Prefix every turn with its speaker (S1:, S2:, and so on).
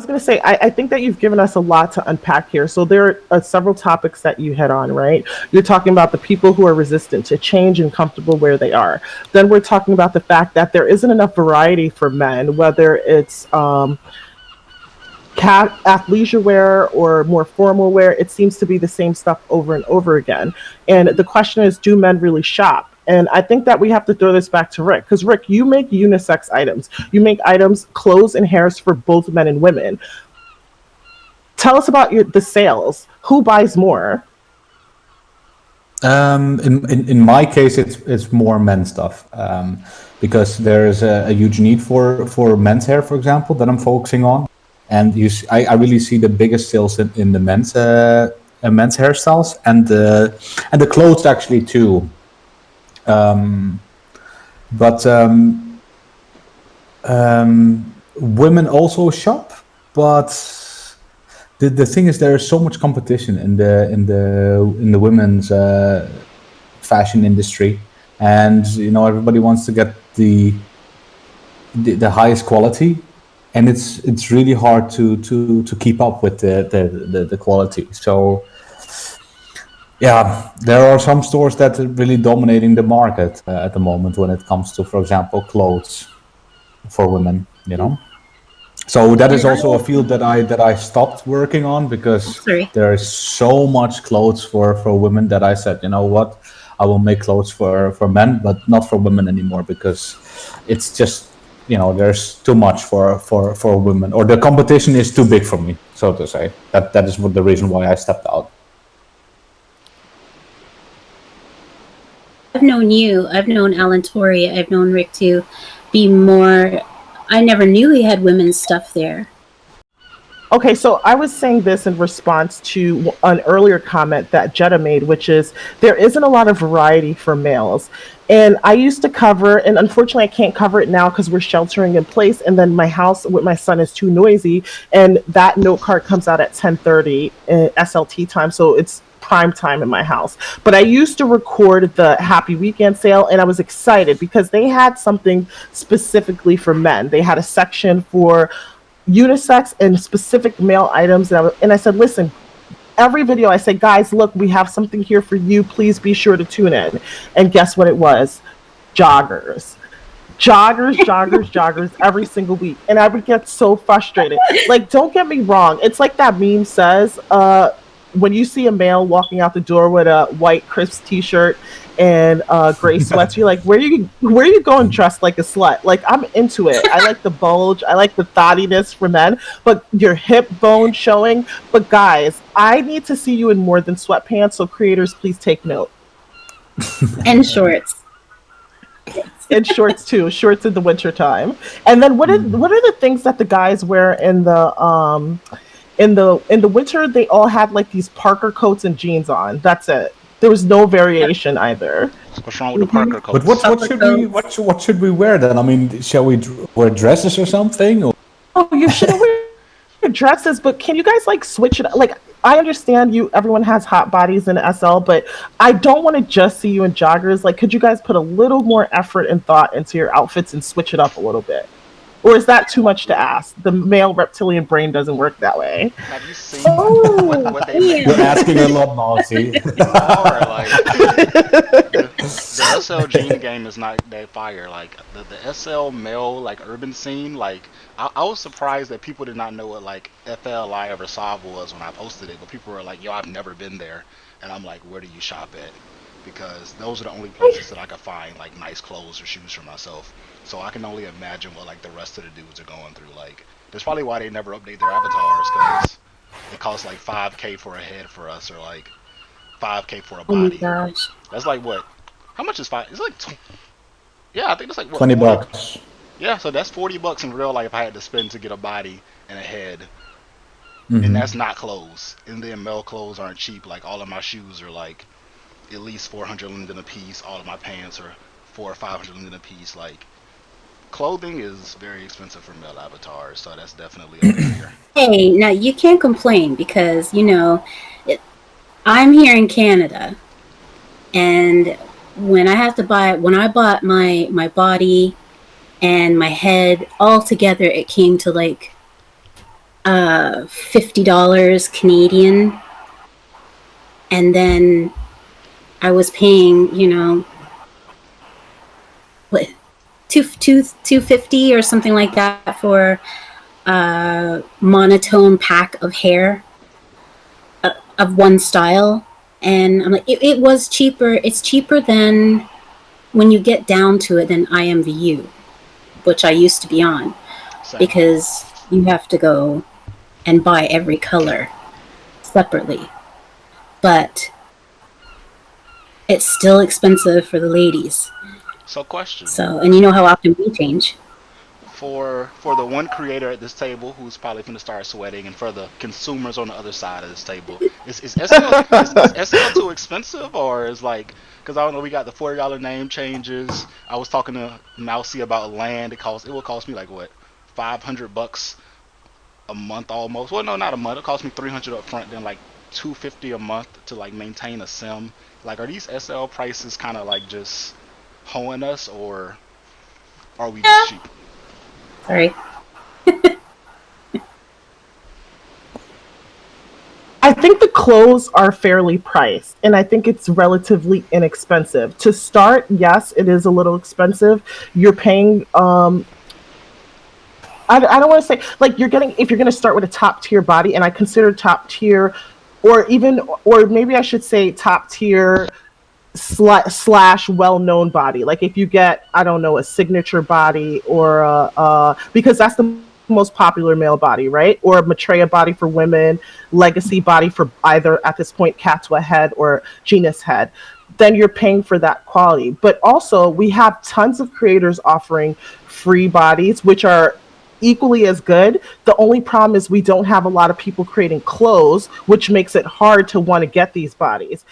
S1: going to say, I think that you've given us a lot to unpack here. So there are several topics that you hit on, right? You're talking about the people who are resistant to change and comfortable where they are. Then we're talking about the fact that there isn't enough variety for men, whether it's athleisure wear or more formal wear. It seems to be the same stuff over and over again. And the question is, do men really shop? And I think that we have to throw this back to Rick, because Rick, you make unisex items. You make items, clothes and hairs for both men and women. Tell us about the sales. Who buys more?
S2: In my case, it's more men's stuff, because there is a huge need for men's hair, for example, that I'm focusing on, and I really see the biggest sales in the men's hairstyles and the clothes actually too. But women also shop, but the thing is, there is so much competition in the women's fashion industry, and everybody wants to get the highest quality, and it's really hard to keep up with the quality. So yeah, there are some stores that are really dominating the market at the moment when it comes to, for example, clothes for women. So that is also a field that I stopped working on, because there is so much clothes for women that I said, you know what, I will make clothes for men, but not for women anymore, because it's just, there's too much for women, or the competition is too big for me, so to say. That is the reason why I stepped out.
S3: I've known you, I've known Alantori, I've known Rick to be more. I never knew he had women's stuff there.
S1: Okay, so I was saying this in response to an earlier comment that Jetta made, which is there isn't a lot of variety for males. And I used to cover, and unfortunately I can't cover it now because we're sheltering in place, and then my house with my son is too noisy, and that note card comes out at 10:30 SLT time, so it's prime time in my house. But I used to record the Happy Weekend sale, and I was excited because they had something specifically for men. They had a section for unisex and specific male items, and I said, listen, every video I say, guys, look, we have something here for you, please be sure to tune in. And guess what it was? Joggers every single week. And I would get so frustrated. Like, don't get me wrong, it's like that meme says, when you see a male walking out the door with a white crisp t-shirt and gray sweats, you're like, where are you going dressed like a slut? Like, I'm into it. I like the bulge, I like the thottiness for men, but your hip bone showing. But guys, I need to see you in more than sweatpants, so creators, please take note.
S3: And shorts.
S1: And shorts too, shorts in the winter time. And then what are the things that the guys wear in the winter? They all had like these Parker coats and jeans on. That's it. There was no variation either.
S4: What's wrong with the Parker coats?
S2: But what should we wear then? I mean, shall we wear dresses or something? Or?
S1: Oh, you should wear dresses, but can you guys like switch it? Like, I understand everyone has hot bodies in SL, but I don't want to just see you in joggers. Like, could you guys put a little more effort and thought into your outfits and switch it up a little bit? Or is that too much to ask? The male reptilian brain doesn't work that way.
S4: Have you seen what they make?
S2: You're asking a lot, Mousy.
S4: The SL jean game is not that fire. Like the SL male like urban scene. Like I was surprised that people did not know what like FLI or Versailles was when I posted it. But people were like, "Yo, I've never been there," and I'm like, "Where do you shop at?" Because those are the only places that I could find like nice clothes or shoes for myself. So I can only imagine what like the rest of the dudes are going through. Like, that's probably why they never update their avatars, because it costs like $5K for a head for us, or like $5K for a body.
S3: Oh my gosh.
S4: That's like what? How much is $5? It's like, yeah, I think it's like what,
S2: $20.
S4: Yeah, so that's $40 in real life I had to spend to get a body and a head,
S2: Mm-hmm.
S4: and that's not clothes. And then male clothes aren't cheap. Like all of my shoes are like at least 400 linden a piece. All of my pants are 400 or 500 linden a piece. Like, clothing is very expensive for male avatars, so that's definitely a barrier.
S3: Hey, now you can't complain because, I'm here in Canada, and when I bought my body and my head all together, it came to like $50 Canadian, and then I was paying, what, 250 or something like that for a monotone pack of hair of one style. And I'm like, it was cheaper. It's cheaper than, when you get down to it, than IMVU, which I used to be on.
S4: Same.
S3: Because you have to go and buy every color separately. But it's still expensive for the ladies.
S4: So question.
S3: So, and you know how often we change.
S4: For the one creator at this table who's probably going to start sweating, and for the consumers on the other side of this table, is SL too expensive, or is like, because I don't know, we got the $40 name changes. I was talking to Mousy about land. It would cost me like what, $500 a month almost. Well, no, not a month. It cost me $300 up front, then like $250 a month to like maintain a sim. Like, are these SL prices kind of like just hoeing us, or are we just cheap?
S3: Sorry.
S1: I think the clothes are fairly priced, and I think it's relatively inexpensive. To start, yes, it is a little expensive. You're paying, I don't want to say, like, if you're going to start with a top tier body, and I consider top tier, or maybe I should say top tier slash well-known body. Like if you get, I don't know, a signature body, or because that's the most popular male body, right? Or a Maitreya body for women, legacy body for either, at this point, Katwa head or Genus head, then you're paying for that quality. But also, we have tons of creators offering free bodies, which are equally as good. The only problem is we don't have a lot of people creating clothes, which makes it hard to want to get these bodies.